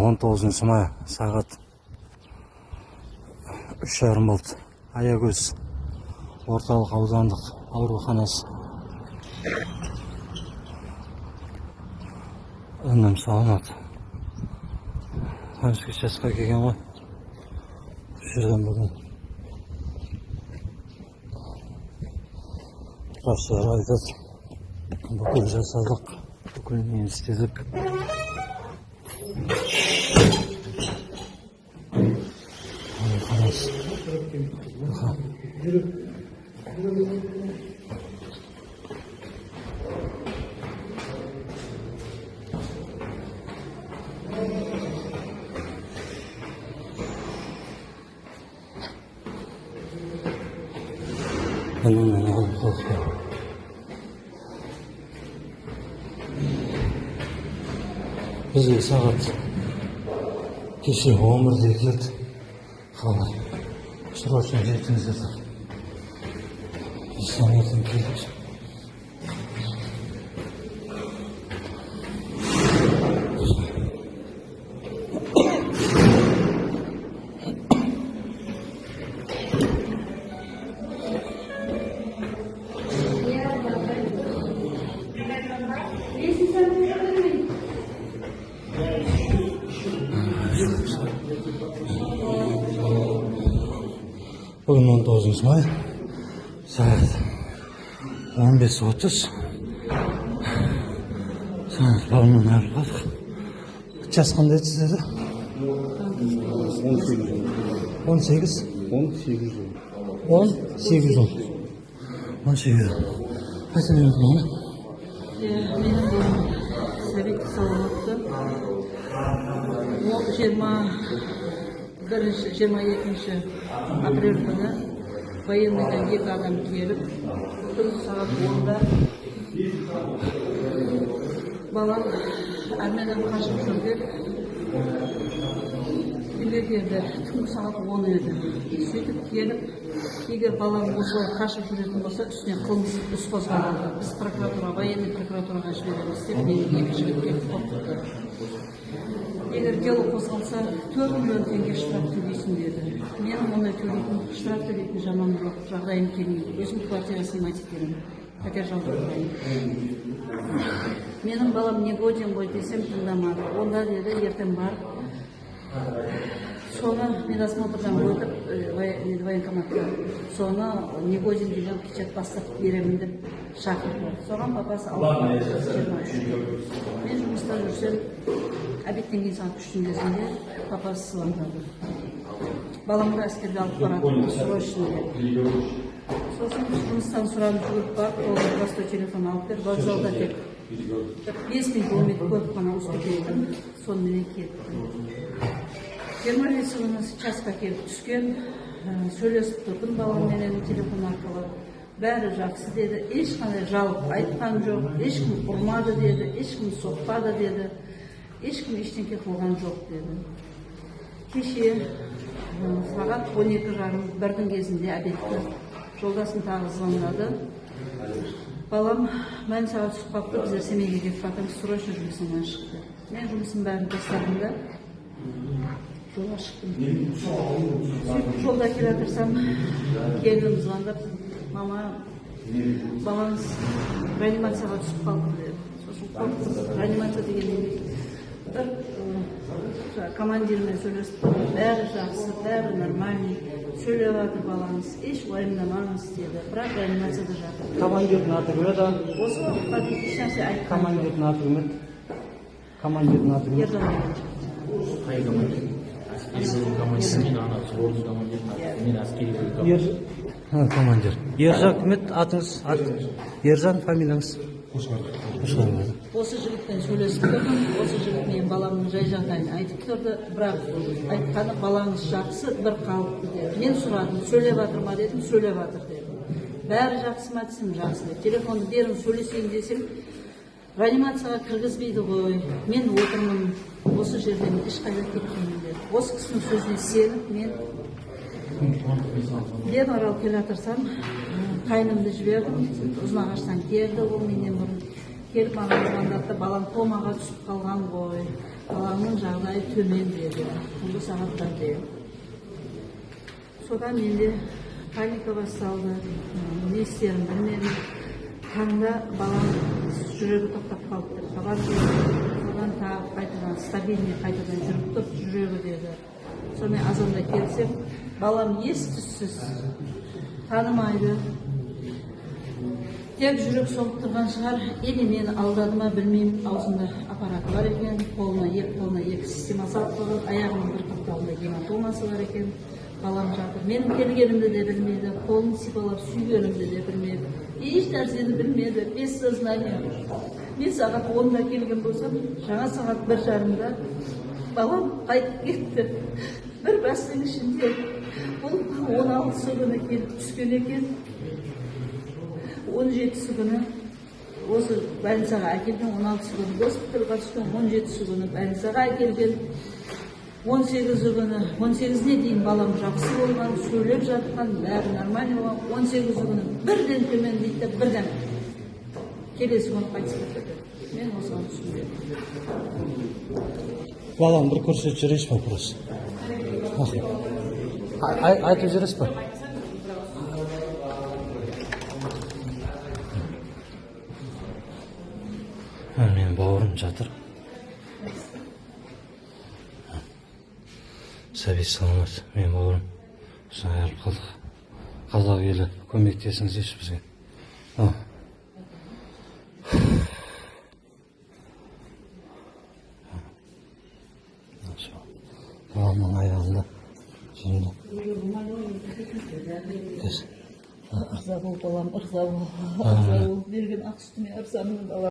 19 май сағат 3:30 болды. Аягөз орталық аудандық ауруханасы. Önüm sağladı. Hangi жасқа келген ғой. Жерден бүгін. Başlar айтады. Бүкіл жасадық. Бүкіл не істедік. Ауруханасы. Бізге сағат кеше 11-де келді. Қалай? Срочно жетіңіздер. Біз таңертең келдік. Bugün 19 May saat 15:30. Saat balonun ayrıldık. Kaç qanday sizde? 18. 18. Kaç ne oldu? Benim Sovet salamatı. O 22 aprel günü военныйдан 2 adam gelip saat 10'da balam armedan kaçıp жүрді. Билеттерді түнгі saat 10 еді. Сөйтіп келіп, егер балам осылай қашып жүретін болса, үстіне қылмыс іс қозғалады. Біз прокуратура, военный прокуратураға жібереміз деп мен 2 жігіт келіп қоқты. Егер дело қозғалса, 4 миллион теңге штраф төлейсің деді. Мен оны төлейтін, штраф төлейтін жаман жағдайым келмейді. Өзім квартира снимать етемін. Пәтер жалдап тұрайын. Менің балам не годен ғой десем тыңдамады. Онда деді, ертең бар. Соны мен осмотрдан өтіп, военкоматқа. Соны не годен деген печат бастап беремін деп шақырды. Соған папасы алып 23. Мен жұмыста жүрсем, обедтен кейін сағат 3-тің кезінде папасы сылаңдады. Баламды әскерге алып барады, срочно. Сосын жұмыстан сұранып жүріп барып, қолда простой телефон алып бер, вокзалда тек 5 000 километр көп қана ұстап сонымен кетті. 25 күні часқа келіп түскен, сөйлесіп тұрдым баламменен телефон арқылы. Бәрі жақсы деді, ешқандай жалып айтқан жоқ, ешкім ұрмады деді, ешкім соқпады деді, ешкім ештеңке қылған жоқ деді. Кеше сағат 12:30-1-дің кезінде обедті жолдасын тағы звондады. Балам, мен сағат түсіп қалыпты, біздер Семейге кетіп жатырмыз, срочно жұмысымнан шықты. Мен жұмысын бәрін тастадым да жолға шықтым. Жолда келе жатырсам, келінім звондап, мама, балаңыз реанимацияға түсіп қалды деді. Сосын қорқып, реанимация дегеннен бір командирмен сөйлесіп, бәрі жақсы, бәрі нормальный, сөйлеп жатыр балаңыз, еш уайымдамаңыз деді. Бірақ реанимацияда жатыр. Командирдің аты кім еді? Осы уақытқа дейін ешнәрсе айтқан. Командирдің аты кім еді? Командирдің аты кім еді? Ержан деген жігіт. Қай командир? Әскери командир, мен ана орын командир, мен әскери командир. Ержан кім еді? Атыңыз? Ержан, фамилияңыз? Осы жігітпен сөйлесіп тұрдым, осы жігіт мен баламның жай-жағдайын айтып тұрды, бірақ айтқаны балаңыз жақсы, бір қалыпты деді. Мен сұрадым, сөйлеп жатыр ма дедім, сөйлеп жатыр деді. Бәрі жақсы ма десем, жақсы деді. Телефонды берім, сөйлесейін десем, реанимацияға кіргізбейді ғой, мен отырмын, осы жерден ешқайда кетпеймін деді. Осы кісінің сөзіне сеніп, мен арал келе жатырсам, қайнымды жібердім, Ұзынағаштан келді, ол менен бұрын келіп маған звондады, балам комаға түсіп қалған ғой, балаңның жағдайы төмен деді, түнгі сағаттар дейін. Содан менде паника басталды, не істерін білмедім. Таңда балам жүрегі тоқтап қалды деп хабар келді. Содан тағы қайтадан стабильный қайтадан жүріп тұр жүрегі деді. Сонымен азанда келсем, балам ес-түссіз, танымайды. Тек жүрек соғып тұрған шығар, или мені алдады ма білмеймін, аузында аппараты бар екен, қолына екі система салып қойған, аяғының бір қапталында гематомасы бар екен. Балам жатыр. Менің келгенімді де білмеді, қолын сипалап сүйгенімді де білмеді. Еш нәрсені білмеді, без сознания. Мен сағат 10-да келген болсам, жаңа сағат 1:30-да балам қайтып кетті. Бір бастың ішінде бұл 16-сы күні келіп түскен екен. 17-сі күні осы больницаға әкелген, 16-сы күні госпитальға түскен, 17-сі күні больницаға әкелген. 18-іне дейін балам жақсы болған, сөйлеп жатқан, бәрі нормально болған. 18-і күні бірден төмен дейді, бірден келесі күні қайтыс кетті. Мен осыған түсінбедім. Балам бір көрсетіп жүресіз ба просто? Айтып жүресіз ба? Менің бауырым жатыр. Сәби саламат, мен бауырым. Осыны айырып қалдық. Қазақ елі көмектесіңіздерші бізге. Баламның аяғында şimdi. Ырза бол балам, ырза бол. Ырза бол. Берген ақ сүтіме ырзамын балам.